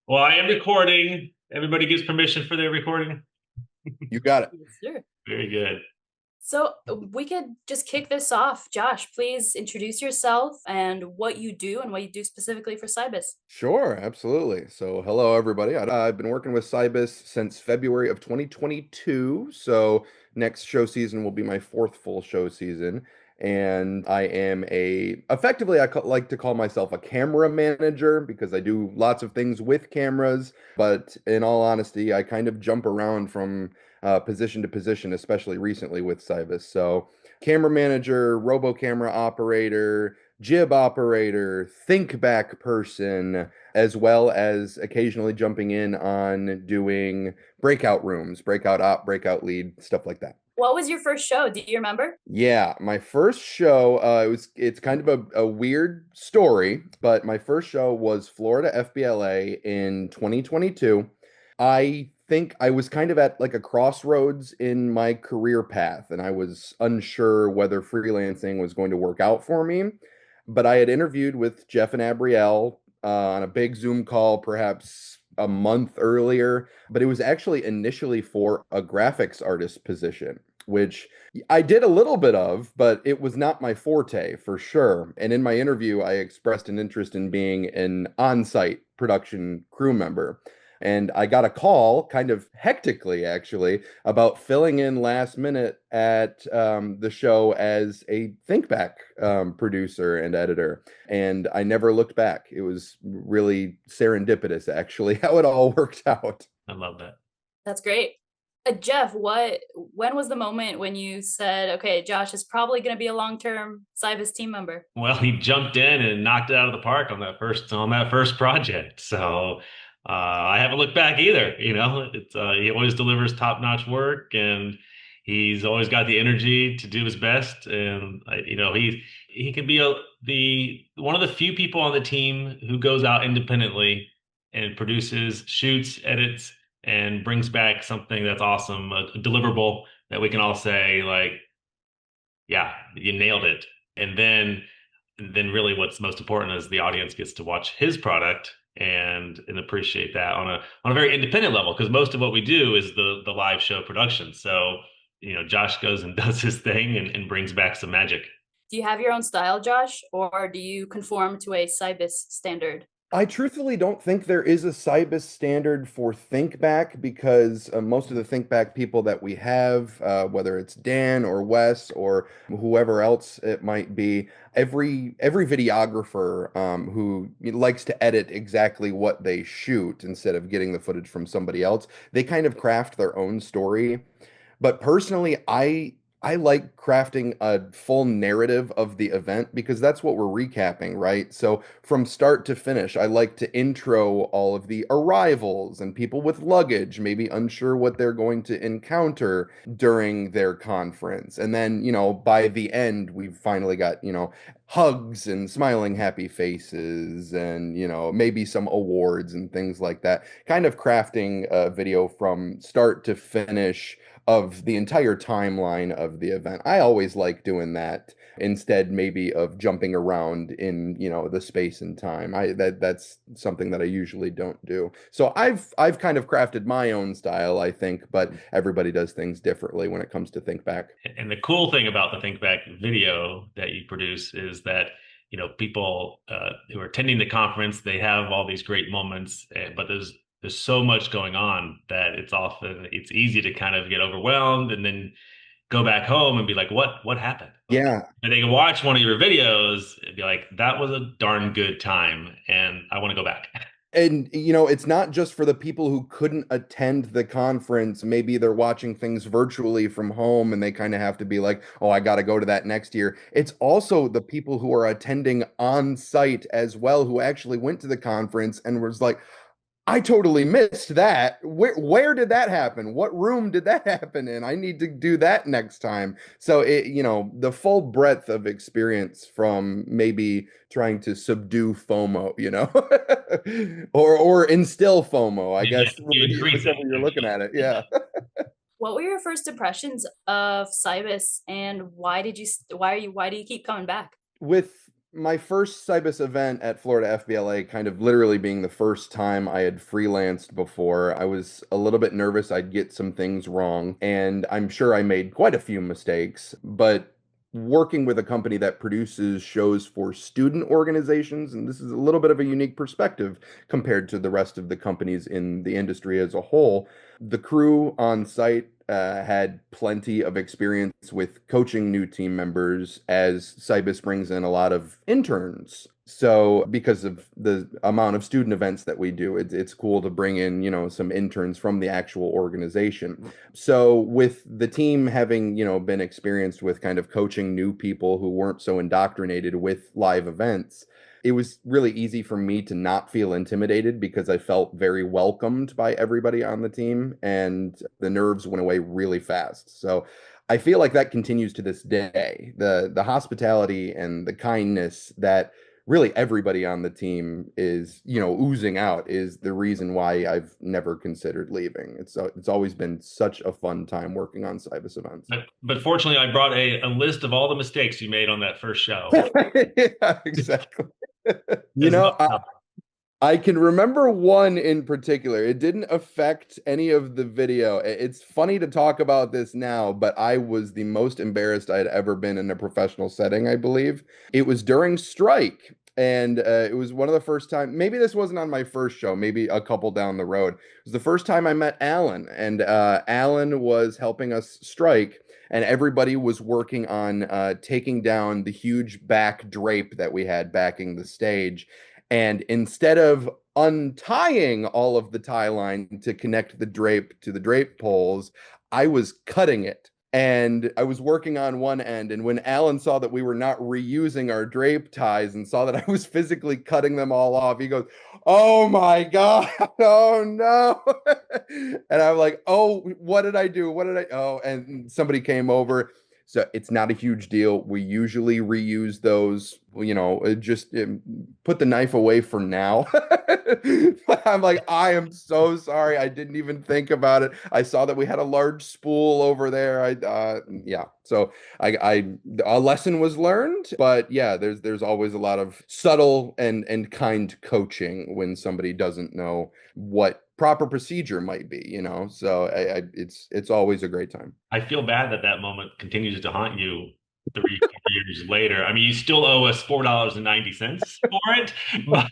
Well, I am recording. Everybody gives permission for their recording. You got it. Yes, sure. Very good. So we could just kick this off. Josh, please introduce yourself and what you do and what you do specifically for Cybis. Sure, absolutely. So, hello everybody. I've been working with Cybis since February of 2022. So, next show season will be my fourth full show season, and I am effectively like to call myself a camera manager because I do lots of things with cameras. But in all honesty, I kind of jump around from position to position, especially recently with Cybis. So, camera manager, robo camera operator, jib operator, Thinkback person, as well as occasionally jumping in on doing breakout rooms, breakout op, breakout lead, stuff like that. What was your first show? Do you remember? Yeah, my first show, it's kind of a weird story, but my first show was Florida FBLA in 2022. I think I was kind of at like a crossroads in my career path, and I was unsure whether freelancing was going to work out for me. But I had interviewed with Jeff and Abrielle on a big Zoom call, perhaps a month earlier, but it was actually initially for a graphics artist position, which I did a little bit of, but it was not my forte for sure. And in my interview, I expressed an interest in being an on-site production crew member. And I got a call, kind of hectically actually, about filling in last minute at the show as a Thinkback producer and editor. And I never looked back. It was really serendipitous, actually, how it all worked out. I love that. That's great. Jeff, when was the moment when you said, okay, Josh is probably going to be a long-term Cybis team member? Well, he jumped in and knocked it out of the park on that first project. So I haven't looked back either. It's he always delivers top-notch work, and he's always got the energy to do his best. And he can be the one of the few people on the team who goes out independently and produces, shoots, edits, and brings back something that's awesome, a deliverable that we can all say like, yeah, you nailed it. And then really what's most important is the audience gets to watch his product and appreciate that on a very independent level, because most of what we do is the live show production. So, Josh goes and does his thing and brings back some magic. Do you have your own style, Josh, or do you conform to a Cybis standard? I truthfully don't think there is a Cybis standard for Thinkback because most of the Thinkback people that we have, whether it's Dan or Wes or whoever else it might be, every videographer who likes to edit exactly what they shoot instead of getting the footage from somebody else, they kind of craft their own story. But personally, I like crafting a full narrative of the event because that's what we're recapping, right? So from start to finish, I like to intro all of the arrivals and people with luggage, maybe unsure what they're going to encounter during their conference. And then, by the end, we've finally got, hugs and smiling happy faces and, maybe some awards and things like that. Kind of crafting a video from start to finish of the entire timeline of the event. I always like doing that instead maybe of jumping around in, the space and time. That's something that I usually don't do. So I've kind of crafted my own style, I think, but everybody does things differently when it comes to Think Back. And the cool thing about the Think Back video that you produce is that, people who are attending the conference, they have all these great moments, but there's so much going on that it's easy to kind of get overwhelmed and then go back home and be like, what happened? Yeah. And they can watch one of your videos and be like, that was a darn good time, and I want to go back. And it's not just for the people who couldn't attend the conference. Maybe they're watching things virtually from home and they kind of have to be like, oh, I got to go to that next year. It's also the people who are attending on site as well, who actually went to the conference and was like, I totally missed that. Where did that happen? What room did that happen in? I need to do that next time. So the full breadth of experience from maybe trying to subdue FOMO, or instill FOMO, I Yeah, guess, you increase it. whichever you're looking at it. Yeah. What were your first impressions of Cybis, and why do you keep coming back? With my first Cybis event at Florida FBLA kind of literally being the first time I had freelanced before. I was a little bit nervous I'd get some things wrong, and I'm sure I made quite a few mistakes, but working with a company that produces shows for student organizations, and this is a little bit of a unique perspective compared to the rest of the companies in the industry as a whole. The crew on site had plenty of experience with coaching new team members as Cybis brings in a lot of interns. So because of the amount of student events that we do, it's cool to bring in, some interns from the actual organization. So with the team having, been experienced with kind of coaching new people who weren't so indoctrinated with live events, it was really easy for me to not feel intimidated because I felt very welcomed by everybody on the team and the nerves went away really fast. So I feel like that continues to this day. The hospitality and the kindness that really everybody on the team is, oozing out is the reason why I've never considered leaving. It's always been such a fun time working on Cybis events. But fortunately, I brought a list of all the mistakes you made on that first show. Yeah, exactly. You As know, well. I can remember one in particular. It didn't affect any of the video. It's funny to talk about this now, but I was the most embarrassed I had ever been in a professional setting, I believe. It was during strike, and it was one of the first time. Maybe this wasn't on my first show, maybe a couple down the road. It was the first time I met Alan, and Alan was helping us strike. And everybody was working on taking down the huge back drape that we had backing the stage. And instead of untying all of the tie line to connect the drape to the drape poles, I was cutting it. And I was working on one end. And when Alan saw that we were not reusing our drape ties and saw that I was physically cutting them all off, he goes, "Oh my God. Oh no." And I'm like, "Oh, what did I do? What did I?" Oh, and somebody came over. So it's not a huge deal. We usually reuse those, just put the knife away for now. But I'm like, I am so sorry. I didn't even think about it. I saw that we had a large spool over there. Yeah. So a lesson was learned, but yeah, there's always a lot of subtle and kind coaching when somebody doesn't know what proper procedure might be, So it's always a great time. I feel bad that that moment continues to haunt you 3, 4 years later. I mean, you still owe us $4.90 for it, but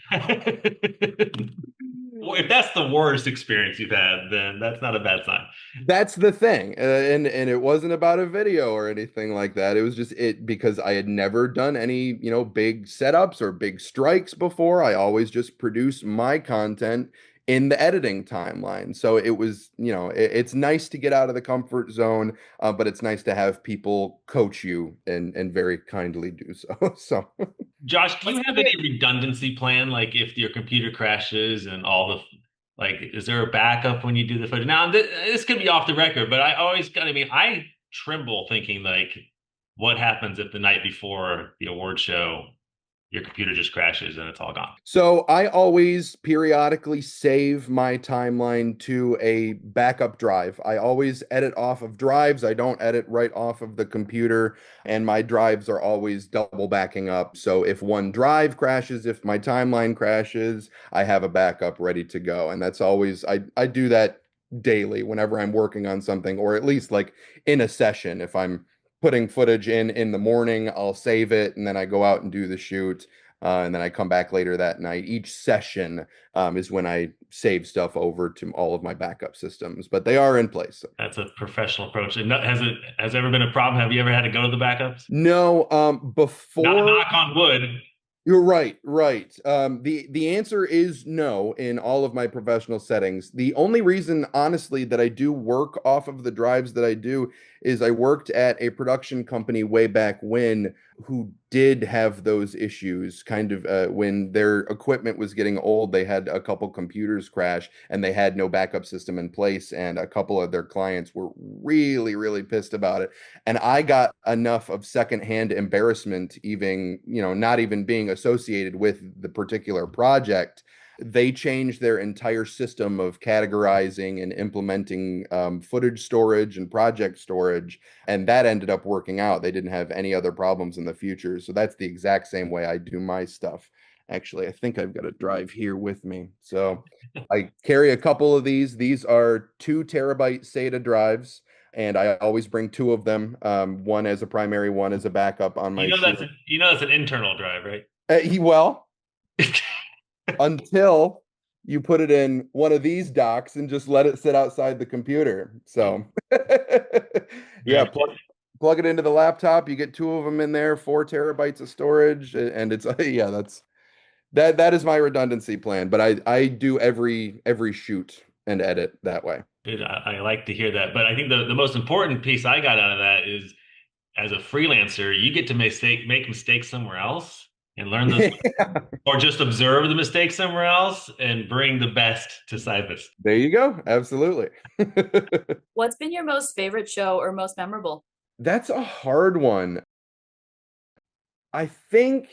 well, if that's the worst experience you've had, then that's not a bad sign. That's the thing. And it wasn't about a video or anything like that. It was just because I had never done any, big setups or big strikes before. I always just produce my content in the editing timeline. So it was, it's nice to get out of the comfort zone, but it's nice to have people coach you and very kindly do so. So Josh, do you have any redundancy plan? Like if your computer crashes and all the like, is there a backup when you do the footage? Now, this could be off the record, but I mean, I tremble thinking like, what happens if the night before the award show your computer just crashes and it's all gone? So I always periodically save my timeline to a backup drive. I always edit off of drives. I don't edit right off of the computer, and my drives are always double backing up. So if one drive crashes, if my timeline crashes, I have a backup ready to go. And that's always I do that daily whenever I'm working on something, or at least like in a session. If I'm putting footage in the morning, I'll save it, and then I go out and do the shoot. And then I come back later that night. Each session is when I save stuff over to all of my backup systems, but they are in place. That's a professional approach. And has ever been a problem? Have you ever had to go to the backups? No, Not before knock on wood. you're right, right. The answer is no in all of my professional settings. The only reason, honestly, that I do work off of the drives that I do is I worked at a production company way back when who did have those issues kind of when their equipment was getting old. They had a couple computers crash and they had no backup system in place, and a couple of their clients were really, really pissed about it. And I got enough of secondhand embarrassment, even, not even being associated with the particular project, They changed their entire system of categorizing and implementing footage storage and project storage, and that ended up working out. They didn't have any other problems in the future. So that's the exact same way I do my stuff. Actually, I think I've got a drive here with me. So I carry a couple of these. These are 2 terabyte SATA drives, and I always bring two of them, one as a primary, one as a backup on my shoe. That's an internal drive, right? Well, until you put it in one of these docks and just let it sit outside the computer. So, yeah, Very plug it into the laptop. You get two of them in there, 4 terabytes of storage, and it's yeah, that is my redundancy plan. But I do every shoot and edit that way. good. I like to hear that. But I think the most important piece I got out of that is as a freelancer, you get to make mistakes somewhere else and learn those, or just observe the mistakes somewhere else and bring the best to Cybis. There you go. Absolutely. What's been your most favorite show or most memorable? That's a hard one. I think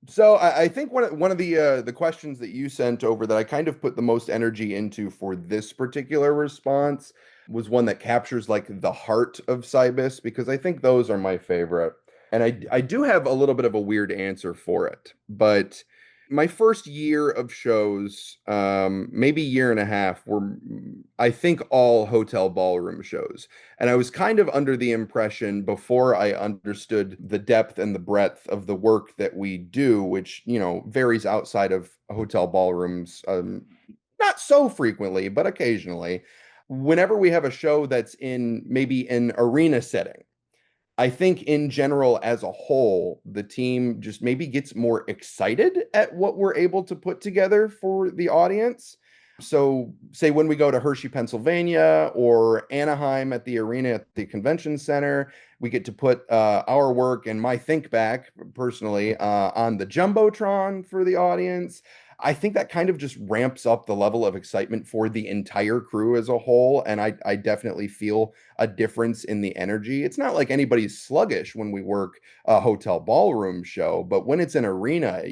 so. I think one of the questions that you sent over that I kind of put the most energy into for this particular response was one that captures like the heart of Cybis, because I think those are my favorite. And I do have a little bit of a weird answer for it, but my first year of shows, maybe year and a half, were I think all hotel ballroom shows. And I was kind of under the impression before I understood the depth and the breadth of the work that we do, which, varies outside of hotel ballrooms, not so frequently, but occasionally. Whenever we have a show that's in maybe an arena setting, I think in general, as a whole, the team just maybe gets more excited at what we're able to put together for the audience. So, say when we go to Hershey, Pennsylvania, or Anaheim at the arena at the convention center, we get to put our work and my Thinkback personally on the jumbotron for the audience. I think that kind of just ramps up the level of excitement for the entire crew as a whole. And I definitely feel a difference in the energy. It's not like anybody's sluggish when we work a hotel ballroom show, but when it's an arena,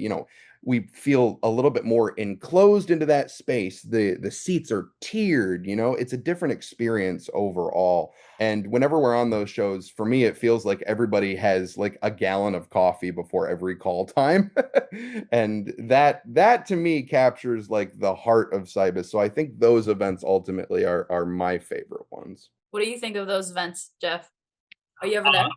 we feel a little bit more enclosed into that space. The seats are tiered, it's a different experience overall. And whenever we're on those shows, for me, it feels like everybody has like a gallon of coffee before every call time. And that to me captures like the heart of Cybis. So I think those events ultimately are my favorite ones. What do you think of those events, Jeff? Are you ever there?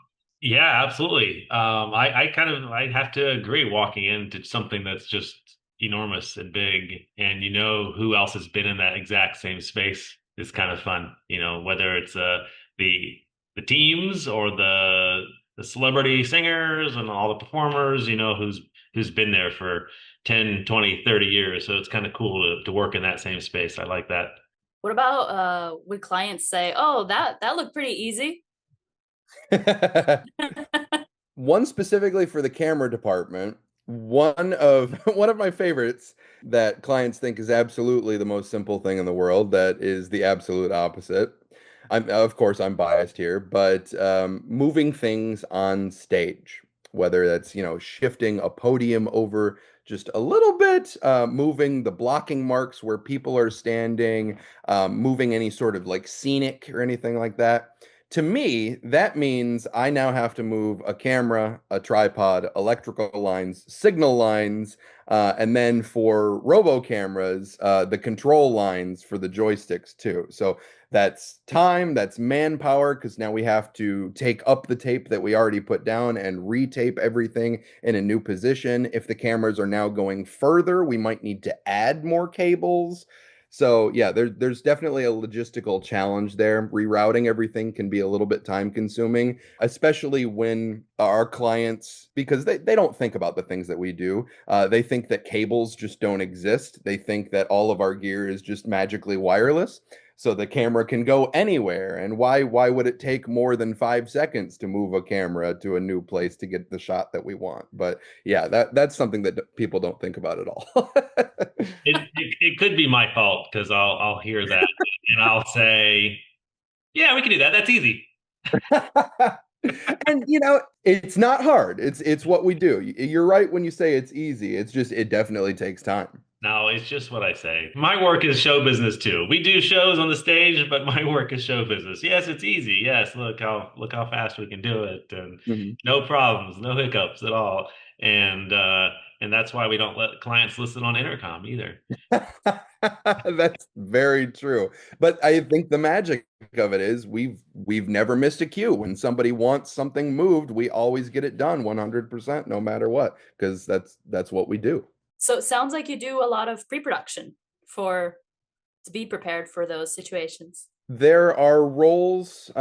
Yeah, absolutely. I have to agree. Walking into something that's just enormous and big, and who else has been in that exact same space is kind of fun. Whether it's the the teams or the celebrity singers and all the performers. Who's been there for 10, 20, 30 years. So it's kind of cool to work in that same space. I like that. What about would clients say, "Oh, that looked pretty easy"? One specifically for the camera department. One of one of my favorites that clients think is absolutely the most simple thing in the world, that is the absolute opposite. Of course, I'm biased here, but moving things on stage, whether that's, shifting a podium over just a little bit, moving the blocking marks where people are standing, moving any sort of like scenic or anything like that. To me, that means I now have to move a camera, a tripod, electrical lines, signal lines, and then for robo cameras, the control lines for the joysticks too. So that's time, that's manpower, because now we have to take up the tape that we already put down and retape everything in a new position. If the cameras are now going further, we might need to add more cables. So yeah, there's definitely a logistical challenge there. Rerouting everything can be a little bit time consuming, especially when our clients, because they don't think about the things that we do. They think that cables just don't exist. They think that all of our gear is just magically wireless. So the camera can go anywhere. And why would it take more than 5 seconds to move a camera to a new place to get the shot that we want? But yeah, that's something that people don't think about at all. It could be my fault because I'll hear that and I'll say, yeah, we can do that. That's easy. And it's not hard. It's what we do. You're right when you say it's easy. It's just it definitely takes time. No, it's just what I say. My work is show business too. We do shows on the stage, but my work is show business. Yes, it's easy. Yes, look how fast we can do it, and Mhm. no problems, no hiccups at all. And and that's why we don't let clients listen on intercom either. That's very true. But I think the magic of it is we've never missed a cue. When somebody wants something moved, we always get it done 100% no matter what, because that's what we do. So it sounds like you do a lot of pre-production for to be prepared for those situations. There are roles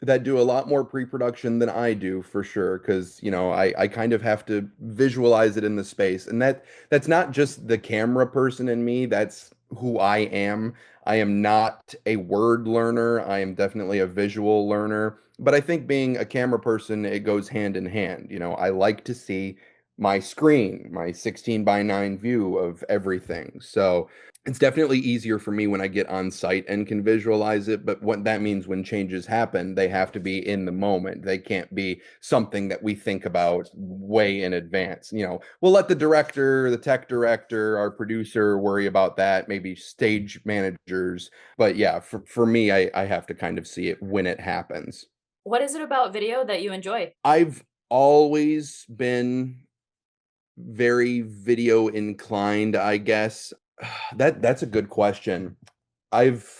that do a lot more pre-production than I do for sure, because I kind of have to visualize it in the space, and that's not just the camera person in me. That's who I am. I am not a word learner. I am definitely a visual learner. But I think being a camera person, it goes hand in hand. I like to see my screen, my 16 by 9 view of everything. So it's definitely easier for me when I get on site and can visualize it, but what that means when changes happen, they have to be in the moment. They can't be something that we think about way in advance. We'll let the director, the tech director, our producer worry about that, maybe stage managers. But yeah, for me, I have to kind of see it when it happens. What is it about video that you enjoy? I've always been very video inclined, I guess. That's a good question. I've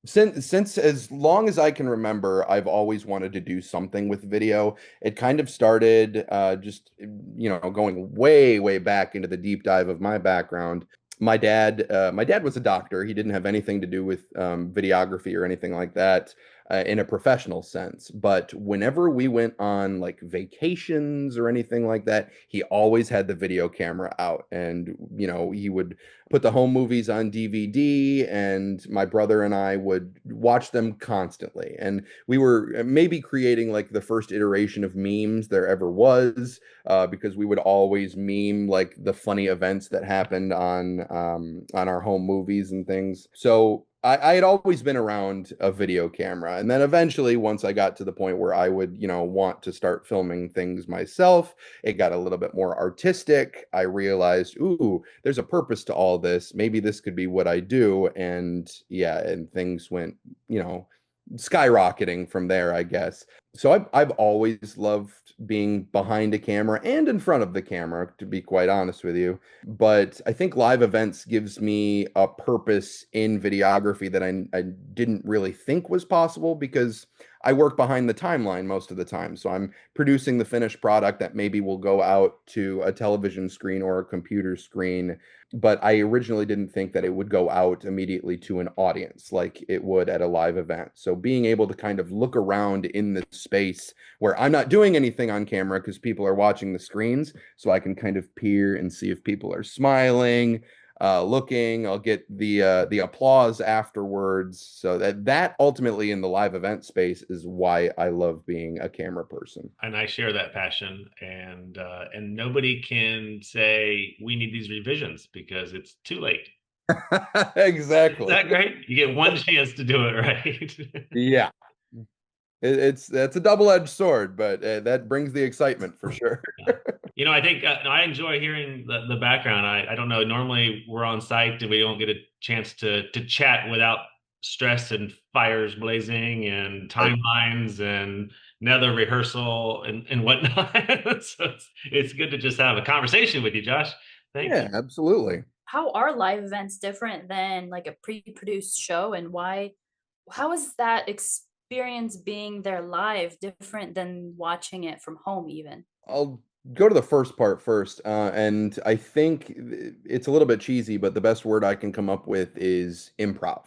since as long as I can remember, I've always wanted to do something with video. It kind of started just going way, way back into the deep dive of my background. My dad was a doctor. He didn't have anything to do with videography or anything like that in a professional sense. But whenever we went on like vacations or anything like that, he always had the video camera out, and he would put the home movies on DVD, and my brother and I would watch them constantly. And we were maybe creating like the first iteration of memes there ever was, because we would always meme like the funny events that happened on our home movies and things. So I had always been around a video camera. And then eventually, once I got to the point where I would, want to start filming things myself, it got a little bit more artistic. I realized, ooh, there's a purpose to all this. Maybe this could be what I do. And yeah, and things went, skyrocketing from there, I guess. So I've always loved being behind a camera and in front of the camera, to be quite honest with you. But I think live events gives me a purpose in videography that I didn't really think was possible, because I work behind the timeline most of the time. So I'm producing the finished product that maybe will go out to a television screen or a computer screen. But I originally didn't think that it would go out immediately to an audience like it would at a live event. So being able to kind of look around in the space where I'm not doing anything on camera because people are watching the screens, so I can kind of peer and see if people are smiling, looking. I'll get the applause afterwards. So that ultimately in the live event space is why I love being a camera person. And I share that passion, and nobody can say we need these revisions because it's too late. Is Exactly. that great? You get one chance to do it right. Yeah. It's that's a double-edged sword, but that brings the excitement for sure. Yeah. I think I enjoy hearing the background. I don't know. Normally we're on site and we don't get a chance to chat without stress and fires blazing and timelines and another rehearsal and whatnot. So it's good to just have a conversation with you, Josh. Thank Yeah, you. absolutely. How are live events different than like a pre-produced show, and how is that experience being there live different than watching it from home even? I'll go to the first part first, and I think it's a little bit cheesy, but the best word I can come up with is improv.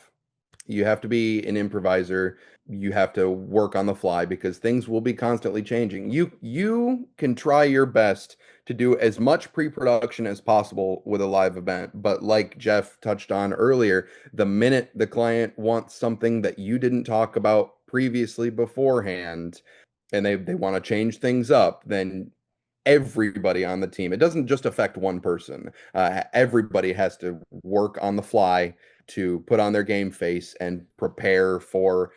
You have to be an improviser. You have to work on the fly because things will be constantly changing. You can try your best to do as much pre-production as possible with a live event, but like Jeff touched on earlier, the minute the client wants something that you didn't talk about previously beforehand, and they want to change things up, then everybody on the team. It doesn't just affect one person. Everybody has to work on the fly to put on their game face and prepare for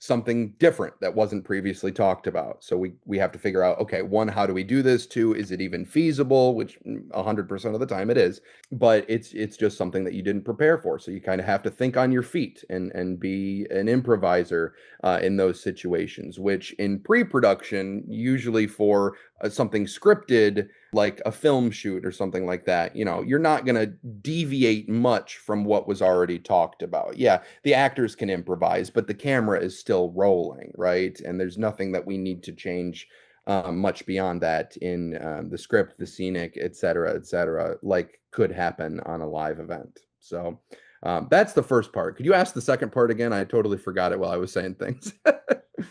something different that wasn't previously talked about. So we have to figure out, okay, one, how do we do this? Two, is it even feasible? Which 100% of the time it is, but it's just something that you didn't prepare for. So you kind of have to think on your feet and be an improviser in those situations, which in pre-production, usually for something scripted, like a film shoot or something like that, you're not going to deviate much from what was already talked about. Yeah, the actors can improvise, but the camera is still rolling, right? And there's nothing that we need to change much beyond that in the script, the scenic, et cetera, like could happen on a live event. So that's the first part. Could you ask the second part again? I totally forgot it while I was saying things.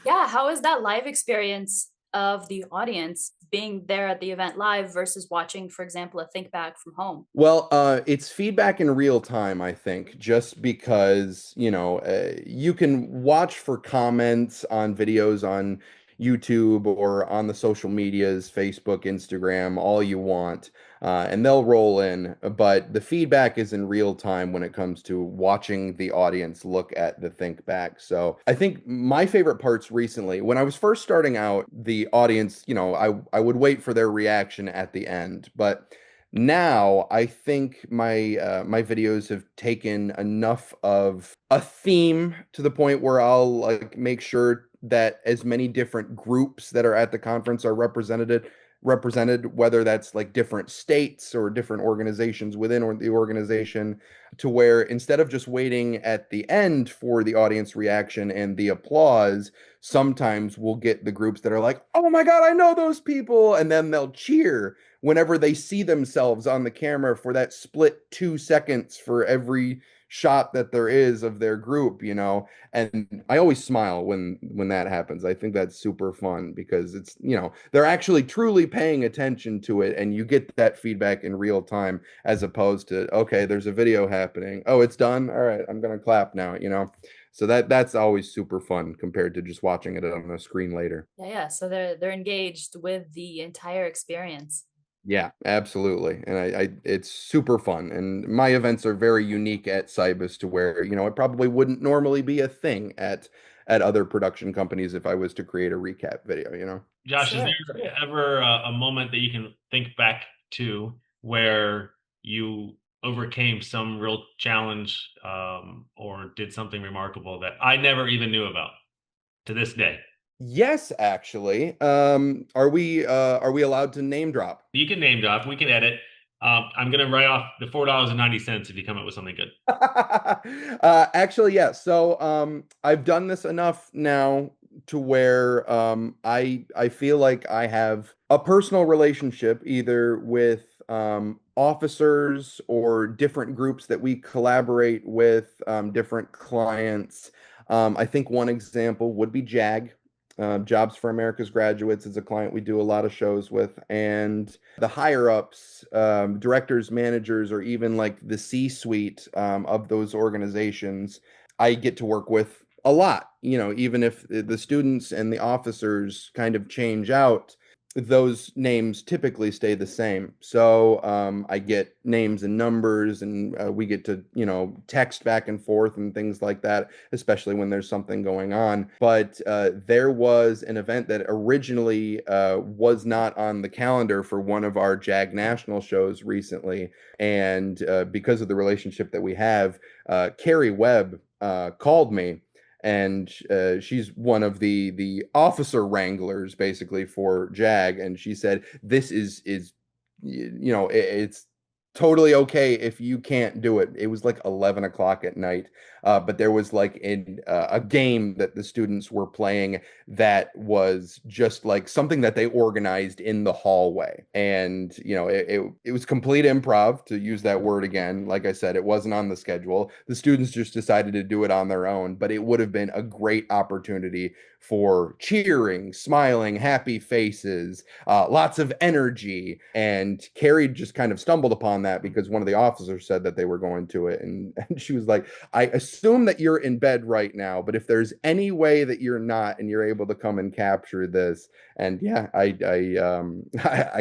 Yeah, how is that live experience of the audience being there at the event live versus watching, for example, a think back from home? Well, it's feedback in real time, I think, just because, you can watch for comments on videos on YouTube or on the social medias, Facebook, Instagram, all you want, and they'll roll in. But the feedback is in real time when it comes to watching the audience look at the think back. So I think my favorite parts recently, when I was first starting out, the audience, I would wait for their reaction at the end, but now I think my videos have taken enough of a theme to the point where I'll like make sure that as many different groups that are at the conference are represented, whether that's like different states or different organizations within or the organization, to where instead of just waiting at the end for the audience reaction and the applause, sometimes we'll get the groups that are like, oh my God, I know those people, and then they'll cheer whenever they see themselves on the camera for that split 2 seconds for every shot that there is of their group, and I always smile when that happens. I think that's super fun because it's, they're actually truly paying attention to it, and you get that feedback in real time as opposed to, okay, there's a video happening, oh, it's done, all right, I'm gonna clap now. So that's always super fun compared to just watching it on a screen later. Yeah, yeah. So they're engaged with the entire experience. Yeah, absolutely. And I it's super fun. And my events are very unique at Cybis to where, it probably wouldn't normally be a thing at other production companies if I was to create a recap video. Josh, is Sure. there ever a moment that you can think back to where you overcame some real challenge or did something remarkable that I never even knew about to this day? Yes, actually. Are we allowed to name drop? You can name drop. We can edit. I'm gonna write off the $4.90 if you come up with something good. Actually, yeah. So I've done this enough now to where I feel like I have a personal relationship either with officers or different groups that we collaborate with, different clients. I think one example would be JAG. Jobs for America's Graduates is a client we do a lot of shows with, and the higher ups, directors, managers, or even like the C-suite of those organizations, I get to work with a lot. Even if the students and the officers kind of change out, those names typically stay the same. So I get names and numbers, and we get to, text back and forth and things like that, especially when there's something going on. But there was an event that originally was not on the calendar for one of our JAG national shows recently. And because of the relationship that we have, Carrie Webb called me, and she's one of the officer wranglers basically for JAG, and she said this is it's totally okay if you can't do it. It was like 11 o'clock at night, but there was like a game that the students were playing that was just like something that they organized in the hallway, and it was complete improv, to use that word again. Like I said, it wasn't on the schedule. The students just decided to do it on their own, but it would have been a great opportunity for cheering, smiling, happy faces, lots of energy. And Carrie just kind of stumbled upon that because one of the officers said that they were going to it. And she was like, I assume that you're in bed right now, but if there's any way that you're not and you're able to come and capture this. And yeah, I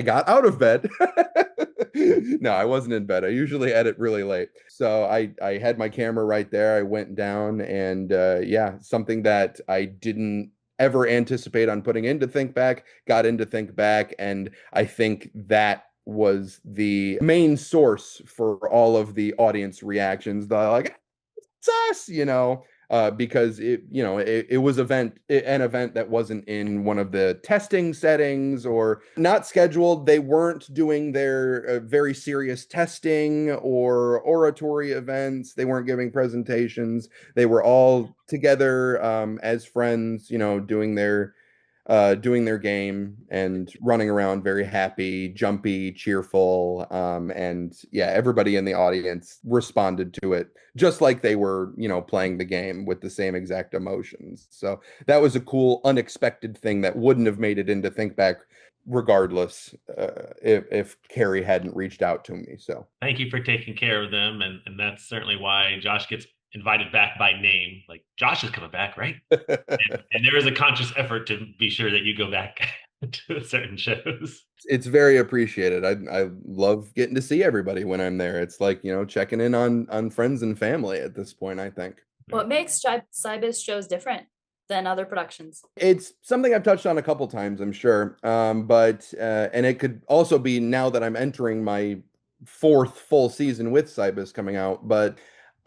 got out of bed. No, I wasn't in bed. I usually edit really late. So I had my camera right there. I went down and yeah, something that I didn't ever anticipate on putting into Thinkback, got into Thinkback, and I think that was the main source for all of the audience reactions. The like, it's us, because it was an event that wasn't in one of the testing settings or not scheduled. They weren't doing their very serious testing or oratory events. They weren't giving presentations. They were all together as friends, doing their game and running around very happy, jumpy, cheerful. And yeah, everybody in the audience responded to it just like they were, playing the game with the same exact emotions. So that was a cool, unexpected thing that wouldn't have made it into Thinkback regardless if Carrie hadn't reached out to me. So Thank you for taking care of them, and that's certainly why Josh gets invited back by name. Like Josh is coming back, right? And there is a conscious effort to be sure that you go back to certain shows. it's very appreciated. I love getting to see everybody when I'm there. It's like, checking in on friends and family at this point, I think. What makes Cybis shows different than other productions? It's something I've touched on a couple times, I'm sure. But and it could also be now that I'm entering my fourth full season with Cybis coming out, but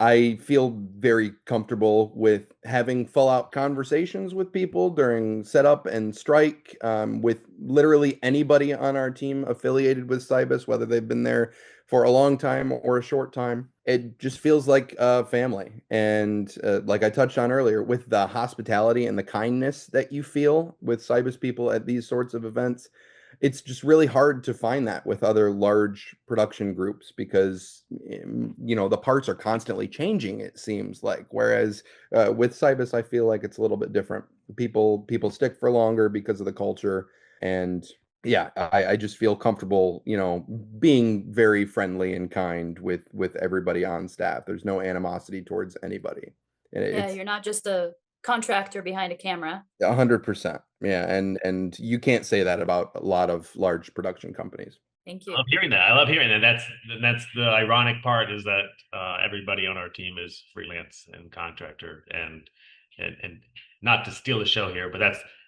I feel very comfortable with having full out conversations with people during setup and strike, with literally anybody on our team affiliated with Cybis, whether they've been there for a long time or a short time. It just feels like a family. And like I touched on earlier, with the hospitality and the kindness that you feel with Cybis people at these sorts of events, it's just really hard to find that with other large production groups because the parts are constantly changing, it seems like. Whereas with Cybis, I feel like it's a little bit different. People stick for longer because of the culture. And yeah, I just feel comfortable, being very friendly and kind with everybody on staff. There's no animosity towards anybody. And Yeah, it's you're not just a contractor behind a camera. 100%. Yeah, and you can't say that about a lot of large production companies. Thank I you. love hearing that. I love hearing that. That's the ironic part is that everybody on our team is freelance and contractor, and not to steal the show here, but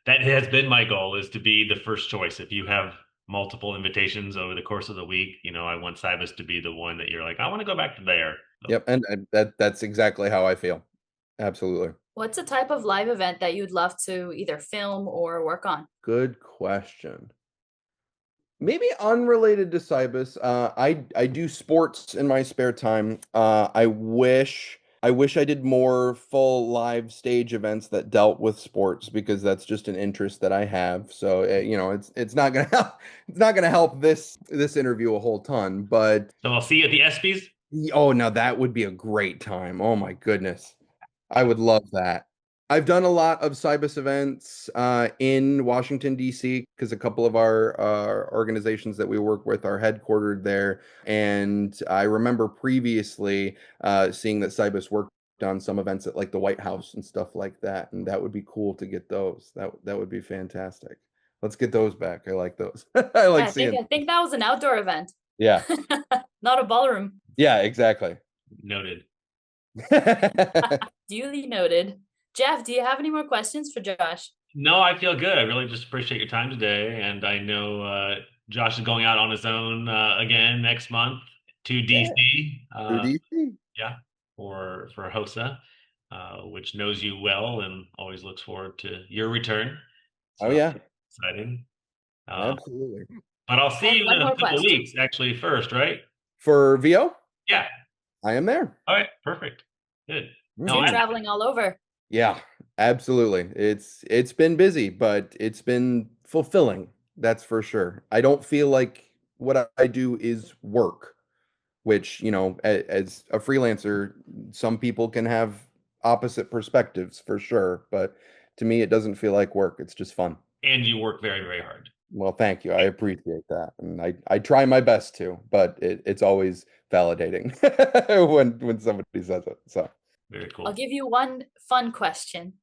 that has been my goal is to be the first choice. If you have multiple invitations over the course of the week, I want Cybus to be the one that you're like, I want to go back to there. So, Yep, and that's exactly how I feel. Absolutely. What's a type of live event that you'd love to either film or work on? Good question. Maybe unrelated to Cybus, I do sports in my spare time. I wish I did more full live stage events that dealt with sports because that's just an interest that I have. So it's not gonna help. It's not gonna help this interview a whole ton. But so I'll see you at the ESPYS. oh, now that would be a great time. Oh my goodness. I would love that. I've done a lot of Cybus events in Washington, D.C., because a couple of our organizations that we work with are headquartered there. And I remember previously seeing that Cybus worked on some events at like the White House and stuff like that. And that would be cool to get those. That would be fantastic. Let's get those back. I like those. I Yeah, like I think seeing. I think that was an outdoor event, Yeah. not a ballroom. Yeah, exactly. Noted. Duly noted. Jeff, do you have any more questions for Josh? No, I feel good. I really just appreciate your time today. And I know Josh is going out on his own again next month to Yeah. DC. To DC. Yeah, for HOSA, which knows you well and always looks forward to your return. Oh So yeah, exciting. Uh, absolutely. but I'll I see have you one in a more couple question. weeks, actually, first, right? For VO, Yeah. I am there. All right. Perfect. Good. Mm. So No, you're I'm traveling all over. Yeah, absolutely. It's been busy, but it's been fulfilling. That's for sure. I don't feel like what I do is work, which, as a freelancer, some people can have opposite perspectives for sure, but to me it doesn't feel like work. It's just fun. and you work very, very hard. Well, thank you. I appreciate that. And I try my best to, but it's always validating when somebody says it. So, Very I'll cool. give you one fun question.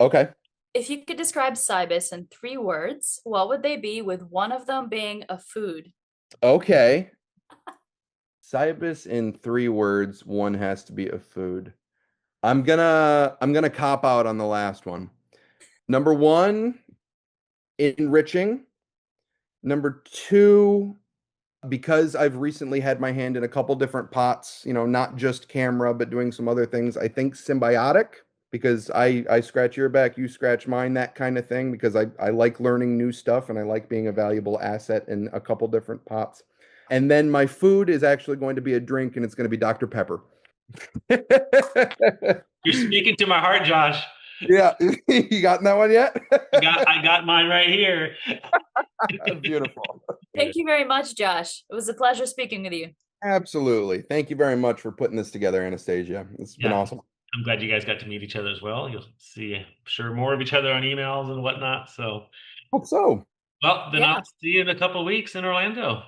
okay. If you could describe Cybis in 3 words, what would they be, with one of them being a food? Okay. Cybis in 3 words, one has to be a food. I'm gonna cop out on the last one. Number one, enriching. Number two, because I've recently had my hand in a couple different pots, not just camera, but doing some other things, I think symbiotic because I scratch your back, you scratch mine, that kind of thing, because I like learning new stuff and I like being a valuable asset in a couple different pots. And then my food is actually going to be a drink and it's going to be Dr. Pepper. You're speaking to my heart, Josh. Yeah, you gotten that one yet? I got mine right here. Beautiful. Thank you very much, Josh. It was a pleasure speaking with you. Absolutely. Thank you very much for putting this together, Anastasia. It's been Yeah. awesome. I'm glad you guys got to meet each other as well. You'll see, I'm sure, more of each other on emails and whatnot. So, Hope so. well, then I'll Yeah. see you in a couple of weeks in Orlando.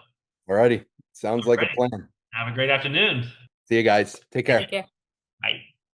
Alrighty. Sounds All like a right. plan. Have a great afternoon. See you guys. Take Thank you. care. Take care. Bye.